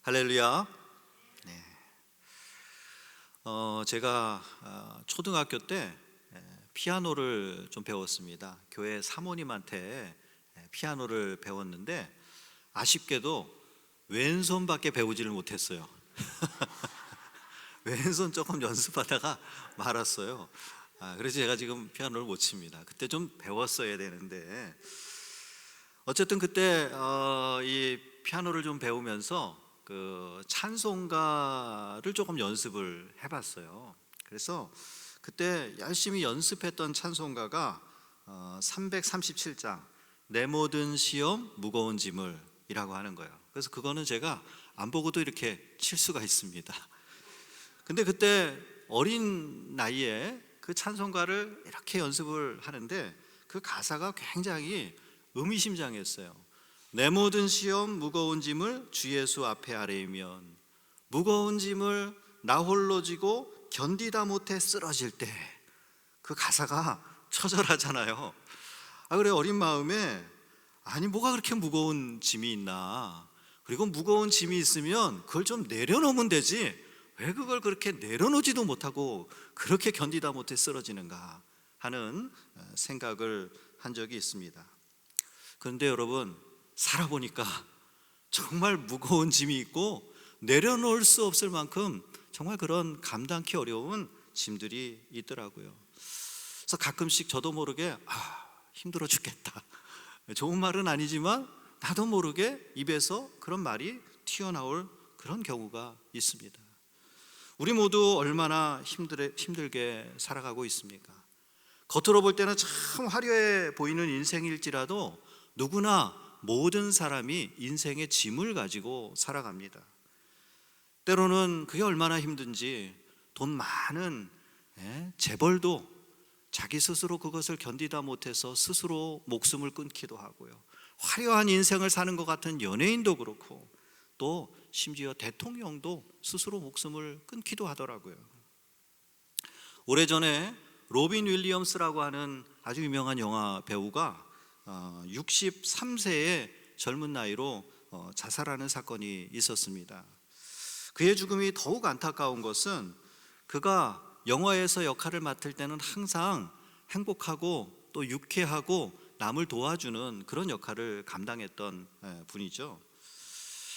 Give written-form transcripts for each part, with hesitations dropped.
할렐루야. 네. 제가 초등학교 때 피아노를 좀 배웠습니다. 교회 사모님한테 피아노를 배웠는데 아쉽게도 왼손밖에 배우지를 못했어요. 왼손 조금 연습하다가 말았어요. 그래서 제가 지금 피아노를 못 칩니다. 그때 좀 배웠어야 되는데 어쨌든 그때 이 피아노를 좀 배우면서 그 찬송가를 조금 연습을 해봤어요. 그래서 그때 열심히 연습했던 찬송가가 337장 내 모든 시험 무거운 짐을 이라고 하는 거예요. 그래서 그거는 제가 안 보고도 이렇게 칠 수가 있습니다. 근데 그때 어린 나이에 그 찬송가를 이렇게 연습을 하는데 그 가사가 굉장히 의미심장했어요. 내 모든 시험 무거운 짐을 주 예수 앞에 아뢰면 무거운 짐을 나 홀로 지고 견디다 못해 쓰러질 때, 그 가사가 처절하잖아요. 그래 어린 마음에 아니 뭐가 그렇게 무거운 짐이 있나, 그리고 무거운 짐이 있으면 그걸 좀 내려놓으면 되지 왜 그걸 그렇게 내려놓지도 못하고 그렇게 견디다 못해 쓰러지는가 하는 생각을 한 적이 있습니다. 그런데 여러분, 살아보니까 정말 무거운 짐이 있고 내려놓을 수 없을 만큼 정말 그런 감당기 어려운 짐들이 있더라고요. 그래서 가끔씩 저도 모르게 힘들어 죽겠다, 좋은 말은 아니지만 나도 모르게 입에서 그런 말이 튀어나올 그런 경우가 있습니다. 우리 모두 얼마나 힘들게 살아가고 있습니까? 겉으로 볼 때는 참 화려해 보이는 인생일지라도 누구나 모든 사람이 인생의 짐을 가지고 살아갑니다. 때로는 그게 얼마나 힘든지 돈 많은 재벌도 자기 스스로 그것을 견디다 못해서 스스로 목숨을 끊기도 하고요, 화려한 인생을 사는 것 같은 연예인도 그렇고 또 심지어 대통령도 스스로 목숨을 끊기도 하더라고요. 오래전에 로빈 윌리엄스라고 하는 아주 유명한 영화 배우가 63세의 젊은 나이로 자살하는 사건이 있었습니다. 그의 죽음이 더욱 안타까운 것은 그가 영화에서 역할을 맡을 때는 항상 행복하고 또 유쾌하고 남을 도와주는 그런 역할을 감당했던 분이죠.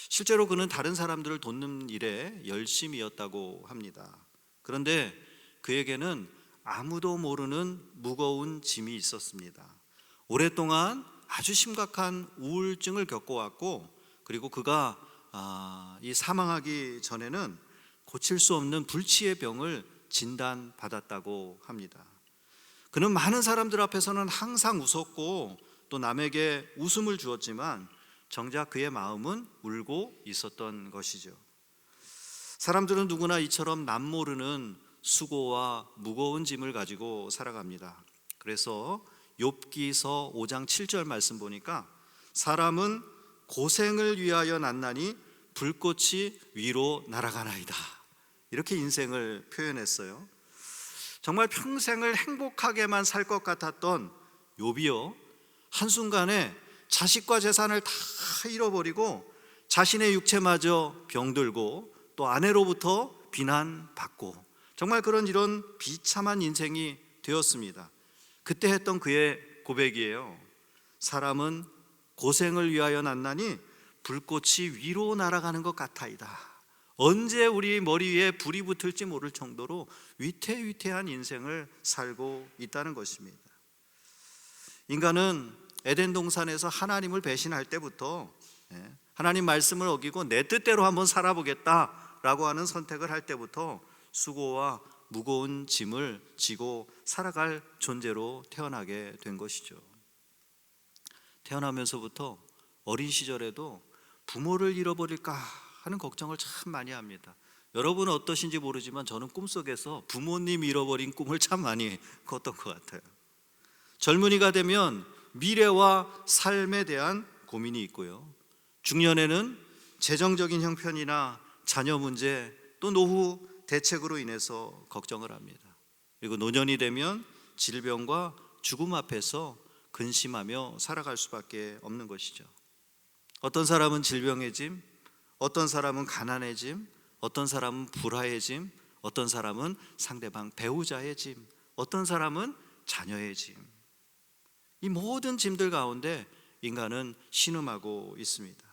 실제로 그는 다른 사람들을 돕는 일에 열심이었다고 합니다. 그런데 그에게는 아무도 모르는 무거운 짐이 있었습니다. 오랫동안 아주 심각한 우울증을 겪어왔고, 그리고 그가 이 사망하기 전에는 고칠 수 없는 불치의 병을 진단받았다고 합니다. 그는 많은 사람들 앞에서는 항상 웃었고 또 남에게 웃음을 주었지만 정작 그의 마음은 울고 있었던 것이죠. 사람들은 누구나 이처럼 남모르는 수고와 무거운 짐을 가지고 살아갑니다. 그래서 욥기서 5장 7절 말씀 보니까 사람은 고생을 위하여 났나니 불꽃이 위로 날아가나이다, 이렇게 인생을 표현했어요. 정말 평생을 행복하게만 살 것 같았던 욥이요, 한순간에 자식과 재산을 다 잃어버리고 자신의 육체마저 병들고 또 아내로부터 비난받고 정말 이런 비참한 인생이 되었습니다. 그때 했던 그의 고백이에요. 사람은 고생을 위하여 났나니 불꽃이 위로 날아가는 것 같아이다. 언제 우리 머리 위에 불이 붙을지 모를 정도로 위태위태한 인생을 살고 있다는 것입니다. 인간은 에덴 동산에서 하나님을 배신할 때부터 하나님 말씀을 어기고 내 뜻대로 한번 살아보겠다라고 하는 선택을 할 때부터 수고와 무거운 짐을 지고 살아갈 존재로 태어나게 된 것이죠. 태어나면서부터 어린 시절에도 부모를 잃어버릴까 하는 걱정을 참 많이 합니다. 여러분은 어떠신지 모르지만 저는 꿈속에서 부모님 잃어버린 꿈을 참 많이 꿨던 것 같아요. 젊은이가 되면 미래와 삶에 대한 고민이 있고요, 중년에는 재정적인 형편이나 자녀 문제 또 노후 대책으로 인해서 걱정을 합니다. 그리고 노년이 되면 질병과 죽음 앞에서 근심하며 살아갈 수밖에 없는 것이죠. 어떤 사람은 질병의 짐, 어떤 사람은 가난해짐, 어떤 사람은 불화해짐, 어떤 사람은 상대방 배우자의 짐, 어떤 사람은 자녀의 짐. 이 모든 짐들 가운데 인간은 신음하고 있습니다.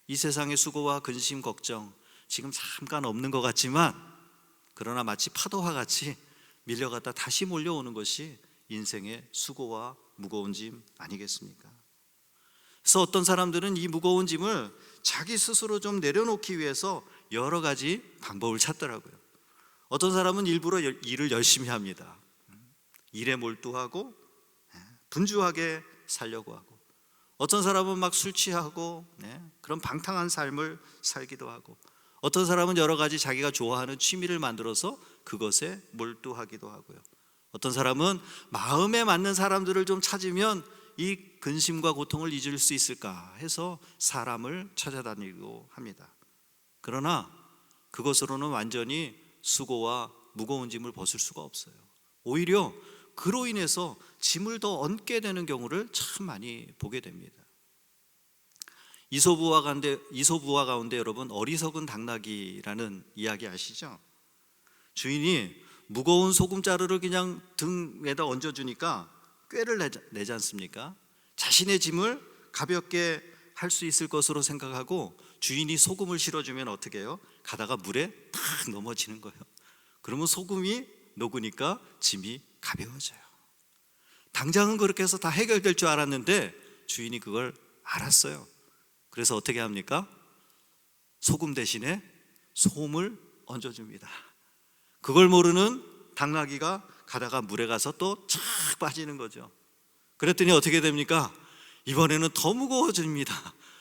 이 세상의 수고와 근심, 걱정 지금 잠깐 없는 것 같지만, 그러나 마치 파도와 같이 밀려갔다 다시 몰려오는 것이 인생의 수고와 무거운 짐 아니겠습니까? 그래서 어떤 사람들은 이 무거운 짐을 자기 스스로 좀 내려놓기 위해서 여러 가지 방법을 찾더라고요. 어떤 사람은 일부러 일을 열심히 합니다. 일에 몰두하고 분주하게 살려고 하고, 어떤 사람은 막 술 취하고 그런 방탕한 삶을 살기도 하고, 어떤 사람은 여러 가지 자기가 좋아하는 취미를 만들어서 그것에 몰두하기도 하고요. 어떤 사람은 마음에 맞는 사람들을 좀 찾으면 이 근심과 고통을 잊을 수 있을까 해서 사람을 찾아다니고 합니다. 그러나 그것으로는 완전히 수고와 무거운 짐을 벗을 수가 없어요. 오히려 그로 인해서 짐을 더 얹게 되는 경우를 참 많이 보게 됩니다. 이소부화 가운데 여러분, 어리석은 당나귀라는 이야기 아시죠? 주인이 무거운 소금자루를 그냥 등에다 얹어주니까 꾀를 내지 않습니까? 자신의 짐을 가볍게 할 수 있을 것으로 생각하고 주인이 소금을 실어주면 어떻게 해요? 가다가 물에 탁 넘어지는 거예요. 그러면 소금이 녹으니까 짐이 가벼워져요. 당장은 그렇게 해서 다 해결될 줄 알았는데 주인이 그걸 알았어요. 그래서 어떻게 합니까? 소금 대신에 솜을 얹어줍니다. 그걸 모르는 당나귀가 가다가 물에 가서 또 착 빠지는 거죠. 그랬더니 어떻게 됩니까? 이번에는 더 무거워집니다.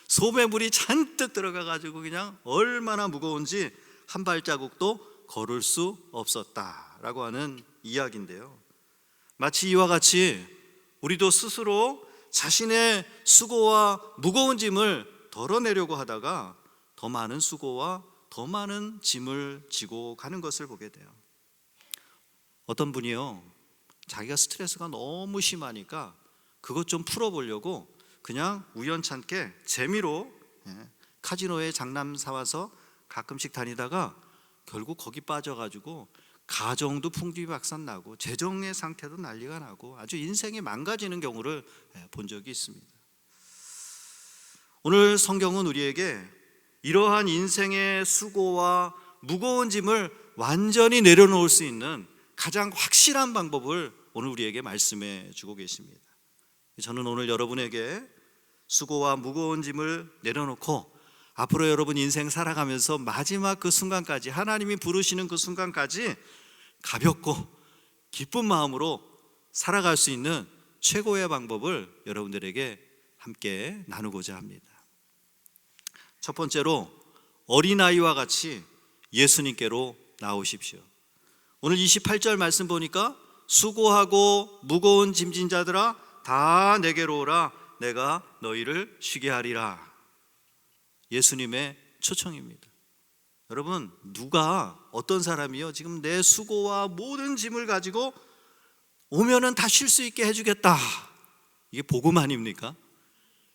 솜에 물이 잔뜩 들어가가지고 그냥 얼마나 무거운지 한 발자국도 걸을 수 없었다라고 하는 이야기인데요. 마치 이와 같이 우리도 스스로 자신의 수고와 무거운 짐을 덜어내려고 하다가 더 많은 수고와 더 많은 짐을 지고 가는 것을 보게 돼요. 어떤 분이요, 자기가 스트레스가 너무 심하니까 그것 좀 풀어보려고 그냥 우연찮게 재미로 카지노에 장남 사와서 가끔씩 다니다가 결국 거기 빠져가지고 가정도 풍비박산나고 재정의 상태도 난리가 나고 아주 인생이 망가지는 경우를 본 적이 있습니다. 오늘 성경은 우리에게 이러한 인생의 수고와 무거운 짐을 완전히 내려놓을 수 있는 가장 확실한 방법을 오늘 우리에게 말씀해 주고 계십니다. 저는 오늘 여러분에게 수고와 무거운 짐을 내려놓고 앞으로 여러분 인생 살아가면서 마지막 그 순간까지, 하나님이 부르시는 그 순간까지 가볍고 기쁜 마음으로 살아갈 수 있는 최고의 방법을 여러분들에게 함께 나누고자 합니다. 첫 번째로, 어린아이와 같이 예수님께로 나오십시오. 오늘 28절 말씀 보니까 수고하고 무거운 짐진 자들아 다 내게로 오라, 내가 너희를 쉬게 하리라. 예수님의 초청입니다. 여러분, 누가, 어떤 사람이요 지금 내 수고와 모든 짐을 가지고 오면은 다 쉴 수 있게 해주겠다, 이게 복음 아닙니까?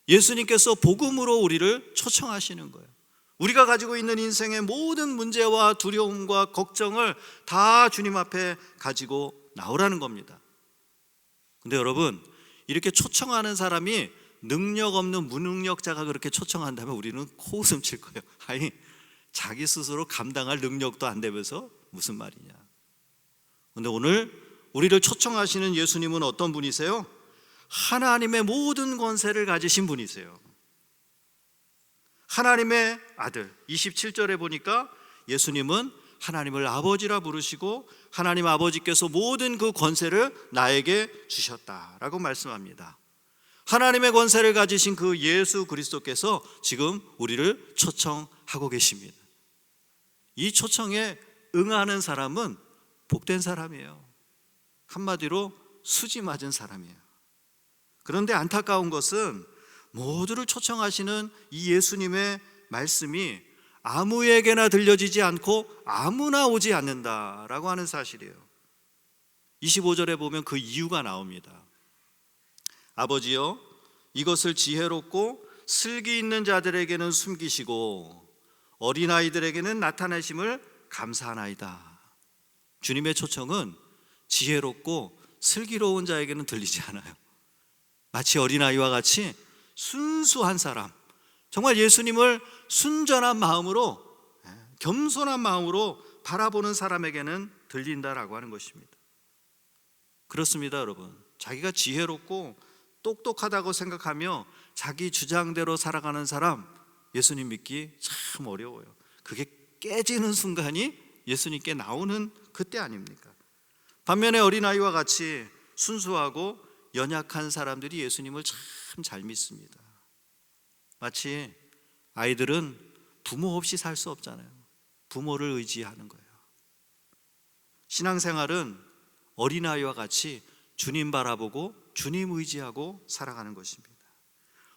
예수님께서 복음으로 우리를 초청하시는 거예요. 우리가 가지고 있는 인생의 모든 문제와 두려움과 걱정을 다 주님 앞에 가지고 나오라는 겁니다. 근데 여러분, 이렇게 초청하는 사람이 능력 없는 무능력자가 그렇게 초청한다면 우리는 코웃음 칠 거예요. 아니, 자기 스스로 감당할 능력도 안 되면서 무슨 말이냐. 근데 오늘 우리를 초청하시는 예수님은 어떤 분이세요? 하나님의 모든 권세를 가지신 분이세요. 하나님의 아들. 27절에 보니까 예수님은 하나님을 아버지라 부르시고 하나님 아버지께서 모든 그 권세를 나에게 주셨다라고 말씀합니다. 하나님의 권세를 가지신 그 예수 그리스도께서 지금 우리를 초청하고 계십니다. 이 초청에 응하는 사람은 복된 사람이에요. 한마디로 수지 맞은 사람이에요. 그런데 안타까운 것은 모두를 초청하시는 이 예수님의 말씀이 아무에게나 들려지지 않고 아무나 오지 않는다라고 하는 사실이에요. 25절에 보면 그 이유가 나옵니다. 아버지여, 이것을 지혜롭고 슬기 있는 자들에게는 숨기시고 어린아이들에게는 나타내심을 감사하나이다. 주님의 초청은 지혜롭고 슬기로운 자에게는 들리지 않아요. 마치 어린아이와 같이 순수한 사람, 정말 예수님을 순전한 마음으로, 겸손한 마음으로 바라보는 사람에게는 들린다라고 하는 것입니다. 그렇습니다, 여러분. 자기가 지혜롭고 똑똑하다고 생각하며 자기 주장대로 살아가는 사람, 예수님 믿기 참 어려워요. 그게 깨지는 순간이 예수님께 나오는 그때 아닙니까? 반면에 어린아이와 같이 순수하고 연약한 사람들이 예수님을 참 잘 믿습니다. 마치 아이들은 부모 없이 살 수 없잖아요. 부모를 의지하는 거예요. 신앙생활은 어린아이와 같이 주님 바라보고 주님 의지하고 살아가는 것입니다.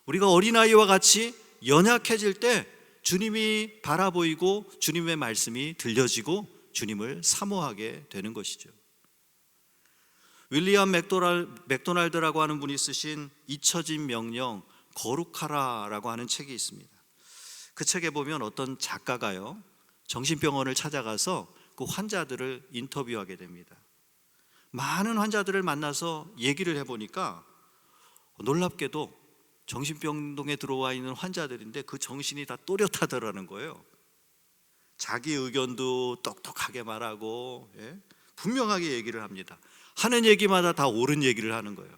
우리가 어린아이와 같이 연약해질 때 주님이 바라보이고 주님의 말씀이 들려지고 주님을 사모하게 되는 것이죠. 윌리엄 맥도날드라고 하는 분이 쓰신 잊혀진 명령 거룩하라라고 하는 책이 있습니다. 그 책에 보면 어떤 작가가요, 정신병원을 찾아가서 그 환자들을 인터뷰하게 됩니다. 많은 환자들을 만나서 얘기를 해보니까 놀랍게도 정신병동에 들어와 있는 환자들인데 그 정신이 다 또렷하더라는 거예요. 자기 의견도 똑똑하게 말하고, 분명하게 얘기를 합니다. 하는 얘기마다 다 옳은 얘기를 하는 거예요.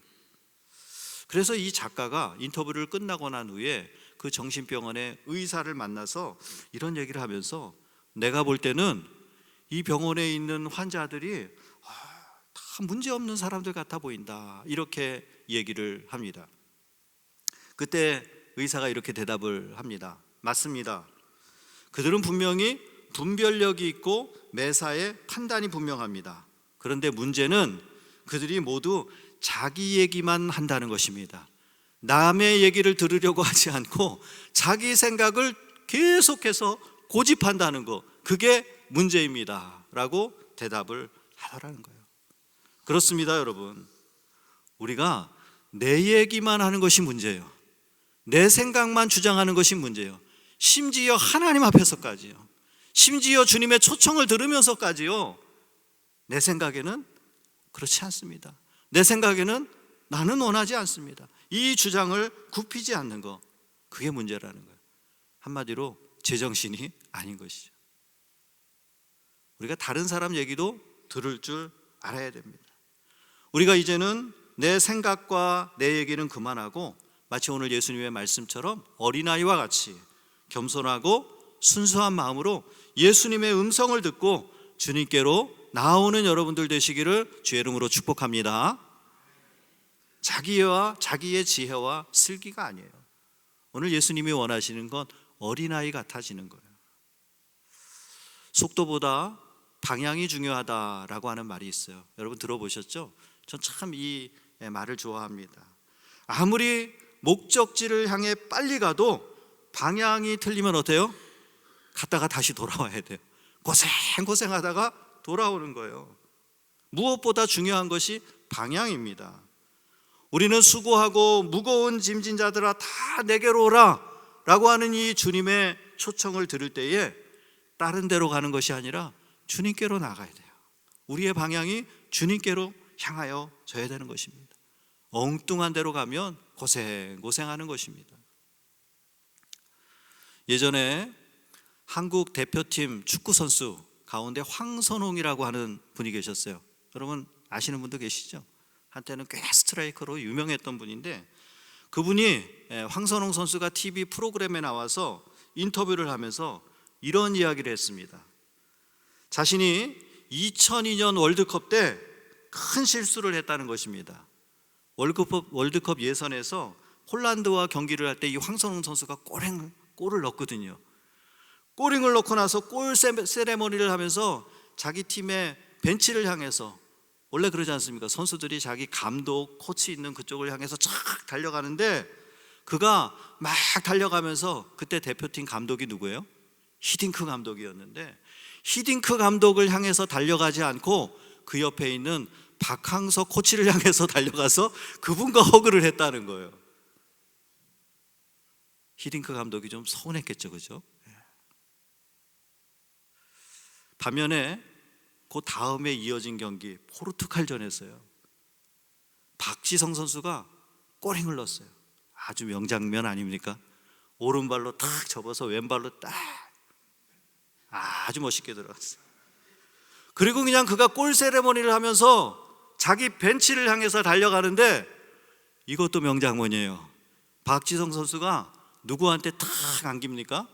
그래서 이 작가가 인터뷰를 끝나고 난 후에 그 정신병원의 의사를 만나서 이런 얘기를 하면서, 내가 볼 때는 이 병원에 있는 환자들이 다 문제없는 사람들 같아 보인다, 이렇게 얘기를 합니다. 그때 의사가 이렇게 대답을 합니다. 맞습니다. 그들은 분명히 분별력이 있고 매사에 판단이 분명합니다. 그런데 문제는 그들이 모두 자기 얘기만 한다는 것입니다. 남의 얘기를 들으려고 하지 않고 자기 생각을 계속해서 고집한다는 거, 그게 문제입니다 라고 대답을 하더라는 거예요. 그렇습니다, 여러분. 우리가 내 얘기만 하는 것이 문제예요. 내 생각만 주장하는 것이 문제예요. 심지어 하나님 앞에서까지요, 심지어 주님의 초청을 들으면서까지요, 내 생각에는 그렇지 않습니다. 내 생각에는 나는 원하지 않습니다. 이 주장을 굽히지 않는 거, 그게 문제라는 거예요. 한마디로 제정신이 아닌 것이죠. 우리가 다른 사람 얘기도 들을 줄 알아야 됩니다. 우리가 이제는 내 생각과 내 얘기는 그만하고 마치 오늘 예수님의 말씀처럼 어린아이와 같이 겸손하고 순수한 마음으로 예수님의 음성을 듣고 주님께로 나오는 여러분들 되시기를 주의 이름으로 축복합니다. 자기의 지혜와 슬기가 아니에요. 오늘 예수님이 원하시는 건 어린아이 같아지는 거예요. 속도보다 방향이 중요하다라고 하는 말이 있어요. 여러분 들어보셨죠? 전 참 이 말을 좋아합니다. 아무리 목적지를 향해 빨리 가도 방향이 틀리면 어때요? 갔다가 다시 돌아와야 돼요. 고생하다가 돌아오는 거예요. 무엇보다 중요한 것이 방향입니다. 우리는 수고하고 무거운 짐진 자들아 다 내게로 오라 라고 하는 이 주님의 초청을 들을 때에 다른 데로 가는 것이 아니라 주님께로 나가야 돼요. 우리의 방향이 주님께로 향하여 져야 되는 것입니다. 엉뚱한 데로 가면 고생하는 것입니다. 예전에 한국 대표팀 축구 선수 가운데 황선홍이라고 하는 분이 계셨어요. 여러분 아시는 분도 계시죠? 한때는 꽤 스트라이커로 유명했던 분인데, 그분이 황선홍 선수가 TV 프로그램에 나와서 인터뷰를 하면서 이런 이야기를 했습니다. 자신이 2002년 월드컵 때 큰 실수를 했다는 것입니다. 월드컵 예선에서 홀란드와 경기를 할 때 이 황선홍 선수가 골을 넣었거든요. 골을 넣고 나서 골 세레머니를 하면서 자기 팀의 벤치를 향해서, 원래 그러지 않습니까? 선수들이 자기 감독, 코치 있는 그쪽을 향해서 쫙 달려가는데, 그가 막 달려가면서, 그때 대표팀 감독이 누구예요? 히딩크 감독이었는데, 히딩크 감독을 향해서 달려가지 않고 그 옆에 있는 박항서 코치를 향해서 달려가서 그분과 허그를 했다는 거예요. 히딩크 감독이 좀 서운했겠죠, 그죠? 반면에 그 다음에 이어진 경기 포르투갈전에서요, 박지성 선수가 골을 넣었어요. 아주 명장면 아닙니까? 오른발로 탁 접어서 왼발로 딱 아주 멋있게 들어갔어요. 그리고 그냥 그가 골 세레머니를 하면서 자기 벤치를 향해서 달려가는데, 이것도 명장면이에요. 박지성 선수가 누구한테 탁 안깁니까?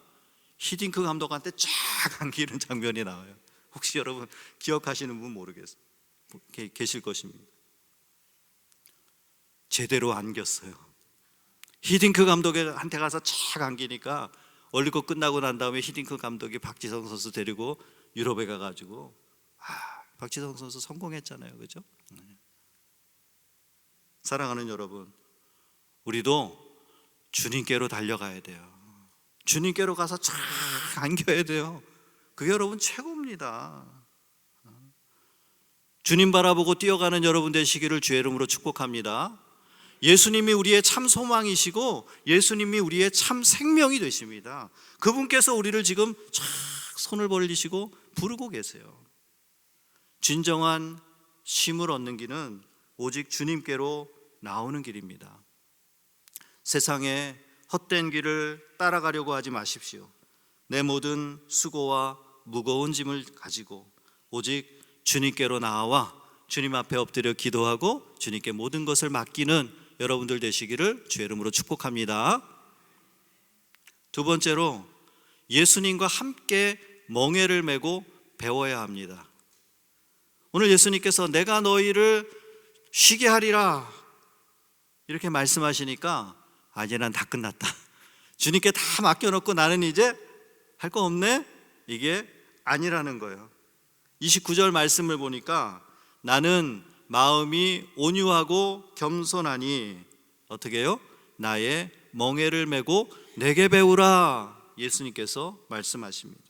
히딩크 감독한테 쫙 안기는 장면이 나와요. 혹시 여러분 기억하시는 분 모르겠어요. 계실 것입니다. 제대로 안겼어요. 히딩크 감독한테 가서 쫙 안기니까 월드컵 끝나고 난 다음에 히딩크 감독이 박지성 선수 데리고 유럽에 가가지고 박지성 선수 성공했잖아요, 그죠? 사랑하는 여러분, 우리도 주님께로 달려가야 돼요. 주님께로 가서 쫙 안겨야 돼요. 그게 여러분 최고입니다. 주님 바라보고 뛰어가는 여러분 되시기를 주의 이름으로 축복합니다. 예수님이 우리의 참 소망이시고 예수님이 우리의 참 생명이 되십니다. 그분께서 우리를 지금 쫙 손을 벌리시고 부르고 계세요. 진정한 쉼을 얻는 길은 오직 주님께로 나오는 길입니다. 세상의 헛된 길을 따라가려고 하지 마십시오. 내 모든 수고와 무거운 짐을 가지고 오직 주님께로 나와 주님 앞에 엎드려 기도하고 주님께 모든 것을 맡기는 여러분들 되시기를 주의 이름으로 축복합니다. 두 번째로, 예수님과 함께 멍에를 메고 배워야 합니다. 오늘 예수님께서 내가 너희를 쉬게 하리라 이렇게 말씀하시니까 이제 난 다 끝났다, 주님께 다 맡겨놓고 나는 이제 할 거 없네, 이게 아니라는 거예요. 29절 말씀을 보니까 나는 마음이 온유하고 겸손하니 어떻게 해요? 나의 멍에를 메고 내게 배우라, 예수님께서 말씀하십니다.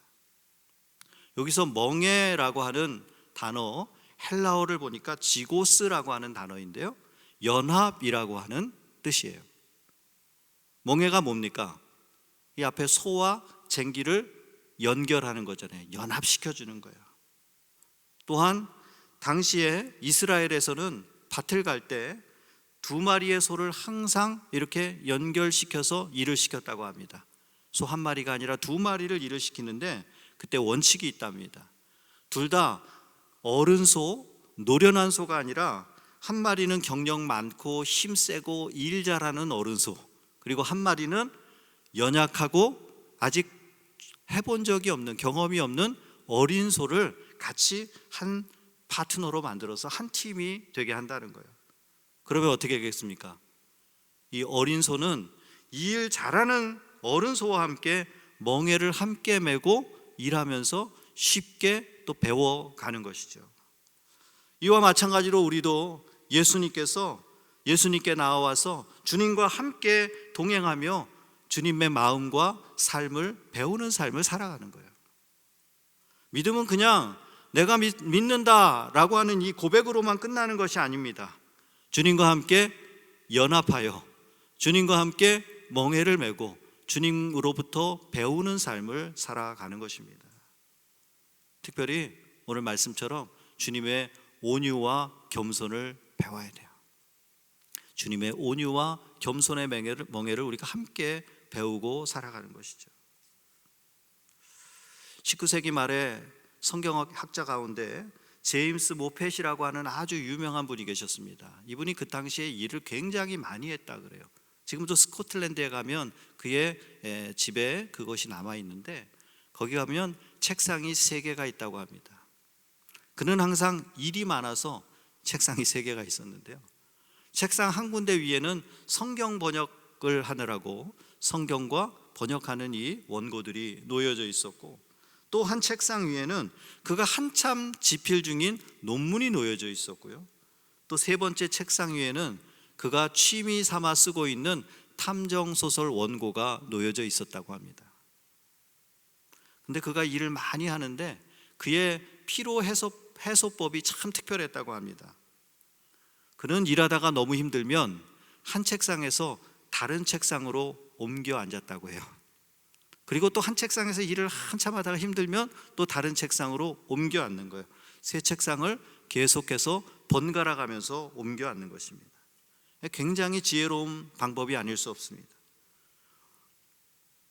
여기서 멍에라고 하는 단어, 헬라어를 보니까 지고스라고 하는 단어인데요, 연합이라고 하는 뜻이에요. 멍에가 뭡니까? 이 앞에 소와 쟁기를 연결하는 거잖아요. 연합시켜주는 거예요. 또한 당시에 이스라엘에서는 밭을 갈 때 두 마리의 소를 항상 이렇게 연결시켜서 일을 시켰다고 합니다. 소 한 마리가 아니라 두 마리를 일을 시키는데 그때 원칙이 있답니다. 둘 다 어른 소, 노련한 소가 아니라 한 마리는 경력 많고 힘세고 일 잘하는 어른 소, 그리고 한 마리는 연약하고 아직 해본 적이 없는, 경험이 없는 어린 소를 같이 한 파트너로 만들어서 한 팀이 되게 한다는 거예요. 그러면 어떻게 하겠습니까? 이 어린 소는 이 일 잘하는 어른 소와 함께 멍에를 함께 메고 일하면서 쉽게 또 배워가는 것이죠. 이와 마찬가지로 우리도 예수님께 나와서 주님과 함께 동행하며 주님의 마음과 삶을 배우는 삶을 살아가는 거예요. 믿음은 그냥 내가 믿는다라고 하는 이 고백으로만 끝나는 것이 아닙니다. 주님과 함께 연합하여 주님과 함께 멍에를 메고 주님으로부터 배우는 삶을 살아가는 것입니다. 특별히 오늘 말씀처럼 주님의 온유와 겸손을 배워야 돼요. 주님의 온유와 겸손의 멍에를 우리가 함께 배우고 살아가는 것이죠. 19세기 말에 성경학자 가운데 제임스 모펫이라고 하는 아주 유명한 분이 계셨습니다. 이분이 그 당시에 일을 굉장히 많이 했다 그래요. 지금도 스코틀랜드에 가면 그의 집에 그것이 남아 있는데 거기 가면 책상이 3개가 있다고 합니다. 그는 항상 일이 많아서 책상이 3개가 있었는데요, 책상 한 군데 위에는 성경 번역을 하느라고 성경과 번역하는 이 원고들이 놓여져 있었고, 또 한 책상 위에는 그가 한참 집필 중인 논문이 놓여져 있었고요, 또 3번째 책상 위에는 그가 취미 삼아 쓰고 있는 탐정소설 원고가 놓여져 있었다고 합니다. 근데 그가 일을 많이 하는데 그의 피로 해소법이 참 특별했다고 합니다. 그는 일하다가 너무 힘들면 한 책상에서 다른 책상으로 옮겨 앉았다고 해요. 그리고 또 한 책상에서 일을 한참 하다가 힘들면 또 다른 책상으로 옮겨 앉는 거예요. 새 책상을 계속해서 번갈아 가면서 옮겨 앉는 것입니다. 굉장히 지혜로운 방법이 아닐 수 없습니다.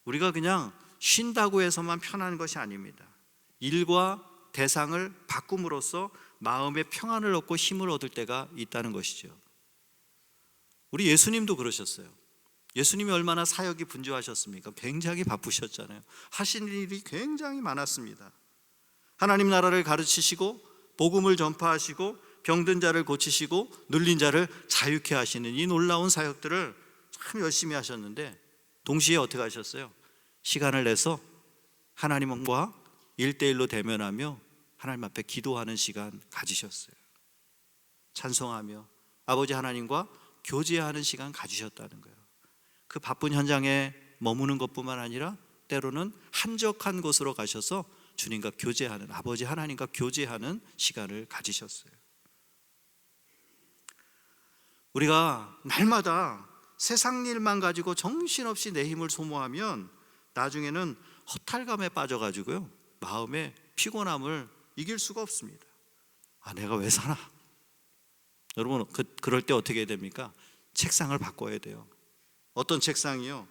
우리가 그냥 쉰다고 해서만 편한 것이 아닙니다. 일과 대상을 바꿈으로써 마음의 평안을 얻고 힘을 얻을 때가 있다는 것이죠. 우리 예수님도 그러셨어요. 예수님이 얼마나 사역이 분주하셨습니까? 굉장히 바쁘셨잖아요. 하시는 일이 굉장히 많았습니다. 하나님 나라를 가르치시고 복음을 전파하시고 병든 자를 고치시고 눌린 자를 자유케 하시는 이 놀라운 사역들을 참 열심히 하셨는데, 동시에 어떻게 하셨어요? 시간을 내서 하나님과 1대1로 대면하며 하나님 앞에 기도하는 시간 가지셨어요. 찬송하며 아버지 하나님과 교제하는 시간 가지셨다는 거예요. 그 바쁜 현장에 머무는 것뿐만 아니라 때로는 한적한 곳으로 가셔서 주님과 교제하는, 아버지 하나님과 교제하는 시간을 가지셨어요. 우리가 날마다 세상 일만 가지고 정신없이 내 힘을 소모하면 나중에는 허탈감에 빠져가지고요, 마음의 피곤함을 이길 수가 없습니다. 내가 왜 사나? 여러분, 그럴 때 어떻게 해야 됩니까? 책상을 바꿔야 돼요. 어떤 책상이요?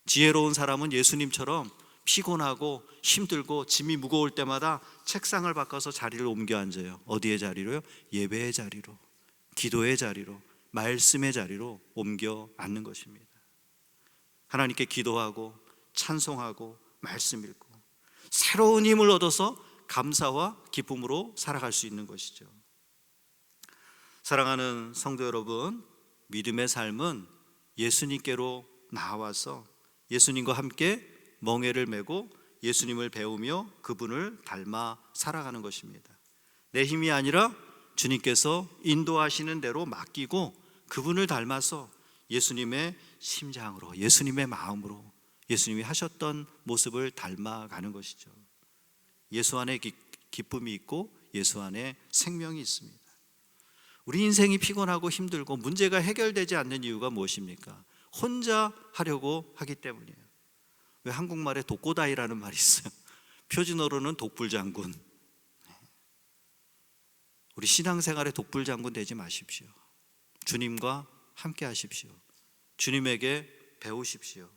지혜로운 사람은 예수님처럼 피곤하고 힘들고 짐이 무거울 때마다 책상을 바꿔서 자리를 옮겨 앉아요. 어디의 자리로요? 예배의 자리로, 기도의 자리로, 말씀의 자리로 옮겨 앉는 것입니다. 하나님께 기도하고 찬송하고 말씀 읽고 새로운 힘을 얻어서 감사와 기쁨으로 살아갈 수 있는 것이죠. 사랑하는 성도 여러분, 믿음의 삶은 예수님께로 나와서 예수님과 함께 멍에를 메고 예수님을 배우며 그분을 닮아 살아가는 것입니다. 내 힘이 아니라 주님께서 인도하시는 대로 맡기고 그분을 닮아서 예수님의 심장으로, 예수님의 마음으로 예수님이 하셨던 모습을 닮아가는 것이죠. 예수 안에 기쁨이 있고 예수 안에 생명이 있습니다. 우리 인생이 피곤하고 힘들고 문제가 해결되지 않는 이유가 무엇입니까? 혼자 하려고 하기 때문이에요. 왜 한국말에 독고다이라는 말이 있어요? 표준어로는 독불장군. 우리 신앙생활에 독불장군 되지 마십시오. 주님과 함께 하십시오. 주님에게 배우십시오.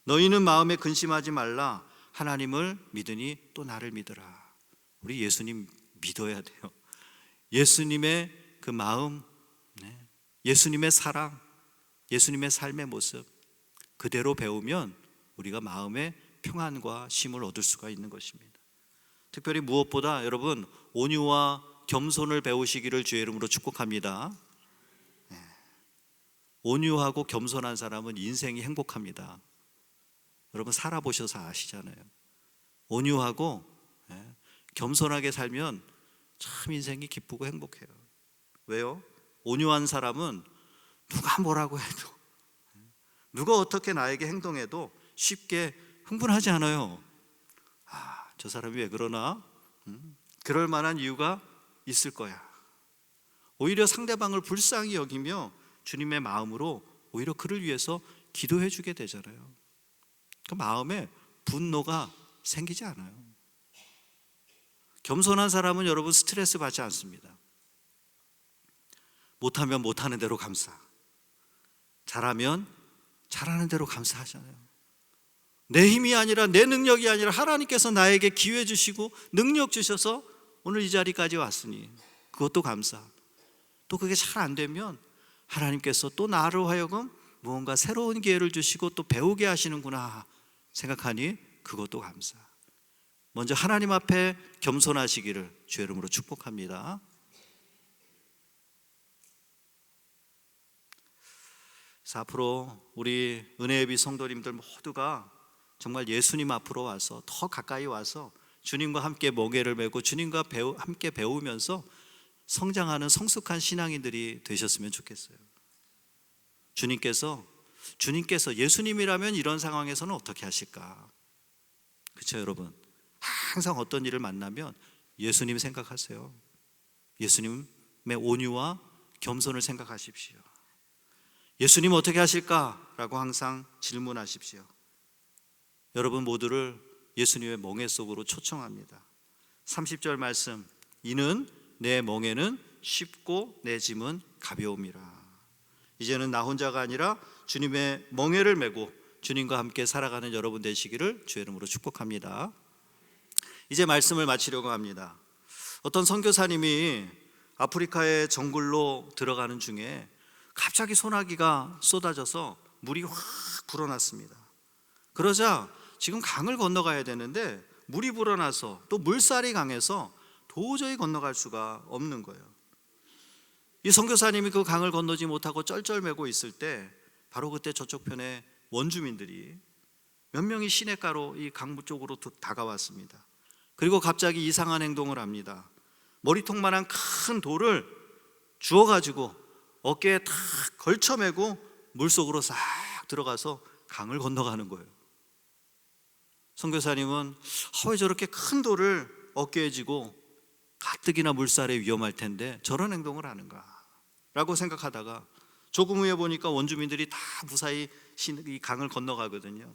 너희는 마음에 근심하지 말라. 하나님을 믿으니 또 나를 믿으라. 우리 예수님 믿어야 돼요. 예수님의 그 마음, 예수님의 사랑, 예수님의 삶의 모습 그대로 배우면 우리가 마음의 평안과 쉼을 얻을 수가 있는 것입니다. 특별히 무엇보다 여러분, 온유와 겸손을 배우시기를 주의 이름으로 축복합니다. 온유하고 겸손한 사람은 인생이 행복합니다. 여러분 살아보셔서 아시잖아요. 온유하고 겸손하게 살면 참 인생이 기쁘고 행복해요. 왜요? 온유한 사람은 누가 뭐라고 해도, 누가 어떻게 나에게 행동해도 쉽게 흥분하지 않아요. 저 사람이 왜 그러나? 그럴 만한 이유가 있을 거야. 오히려 상대방을 불쌍히 여기며 주님의 마음으로 오히려 그를 위해서 기도해 주게 되잖아요. 그 마음에 분노가 생기지 않아요. 겸손한 사람은 여러분 스트레스 받지 않습니다. 못하면 못하는 대로 감사, 잘하면 잘하는 대로 감사하잖아요. 내 힘이 아니라 내 능력이 아니라 하나님께서 나에게 기회 주시고 능력 주셔서 오늘 이 자리까지 왔으니 그것도 감사. 또 그게 잘 안 되면 하나님께서 또 나로 하여금 무언가 새로운 기회를 주시고 또 배우게 하시는구나 생각하니 그것도 감사. 먼저 하나님 앞에 겸손하시기를 주의 이름으로 축복합니다. 그래서 앞으로 우리 은혜예비 성도님들 모두가 정말 예수님 앞으로 와서 더 가까이 와서 주님과 함께 멍에를 메고 주님과 함께 배우면서 성장하는 성숙한 신앙인들이 되셨으면 좋겠어요. 주님께서 예수님이라면 이런 상황에서는 어떻게 하실까? 그렇죠, 여러분? 항상 어떤 일을 만나면 예수님 생각하세요. 예수님의 온유와 겸손을 생각하십시오. 예수님 어떻게 하실까라고 항상 질문하십시오. 여러분 모두를 예수님의 멍에 속으로 초청합니다. 30절 말씀, 이는 내 멍에는 쉽고 내 짐은 가벼움이라. 이제는 나 혼자가 아니라 주님의 멍에를 메고 주님과 함께 살아가는 여러분 되시기를 주의 이름으로 축복합니다. 이제 말씀을 마치려고 합니다. 어떤 선교사님이 아프리카의 정글로 들어가는 중에 갑자기 소나기가 쏟아져서 물이 확 불어났습니다. 그러자 지금 강을 건너가야 되는데 물이 불어나서 또 물살이 강해서 도저히 건너갈 수가 없는 거예요. 이 선교사님이 그 강을 건너지 못하고 쩔쩔매고 있을 때 바로 그때 저쪽 편에 원주민들이 몇 명이 시냇가로 이 강물 쪽으로 다가왔습니다. 그리고 갑자기 이상한 행동을 합니다. 머리통만한 큰 돌을 주워가지고 어깨에 탁 걸쳐매고 물속으로 싹 들어가서 강을 건너가는 거예요. 선교사님은 왜 저렇게 큰 돌을 어깨에 지고 가뜩이나 물살에 위험할 텐데 저런 행동을 하는가 라고 생각하다가 조금 후에 보니까 원주민들이 다 무사히 이 강을 건너가거든요.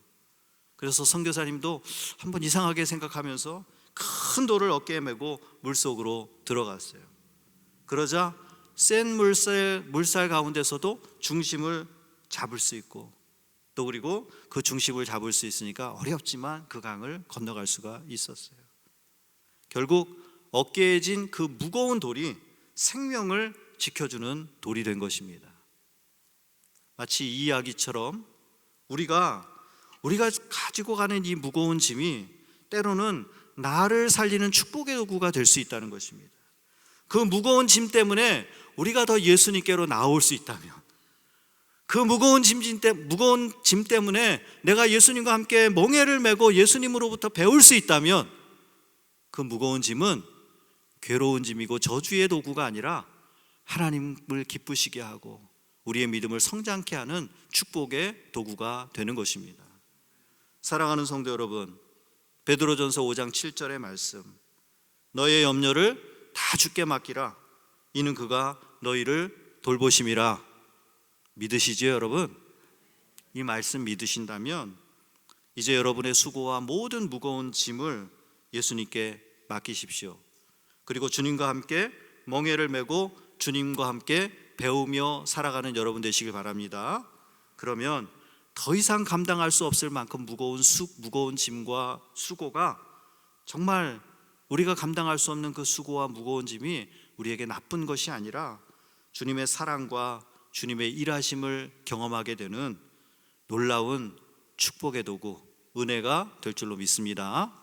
그래서 선교사님도 한번 이상하게 생각하면서 큰 돌을 어깨에 메고 물속으로 들어갔어요. 그러자 센 물살 가운데서도 중심을 잡을 수 있고 또 그리고 그 중심을 잡을 수 있으니까 어렵지만 그 강을 건너갈 수가 있었어요. 결국 어깨에 진 그 무거운 돌이 생명을 지켜주는 돌이 된 것입니다. 마치 이 이야기처럼 우리가 가지고 가는 이 무거운 짐이 때로는 나를 살리는 축복의 도구가 될 수 있다는 것입니다. 그 무거운 짐 때문에 우리가 더 예수님께로 나올 수 있다면, 그 무거운 짐 때문에 내가 예수님과 함께 멍에를 메고 예수님으로부터 배울 수 있다면 그 무거운 짐은 괴로운 짐이고 저주의 도구가 아니라 하나님을 기쁘시게 하고 우리의 믿음을 성장케 하는 축복의 도구가 되는 것입니다. 사랑하는 성도 여러분, 베드로전서 5장 7절의 말씀, 너의 염려를 다 주께 맡기라, 이는 그가 너희를 돌보심이라. 믿으시죠 여러분? 이 말씀 믿으신다면 이제 여러분의 수고와 모든 무거운 짐을 예수님께 맡기십시오. 그리고 주님과 함께 멍에를 메고 주님과 함께 배우며 살아가는 여러분 되시길 바랍니다. 그러면 더 이상 감당할 수 없을 만큼 무거운 짐과 수고가, 정말 우리가 감당할 수 없는 그 수고와 무거운 짐이 우리에게 나쁜 것이 아니라 주님의 사랑과 주님의 일하심을 경험하게 되는 놀라운 축복의 도구, 은혜가 될 줄로 믿습니다.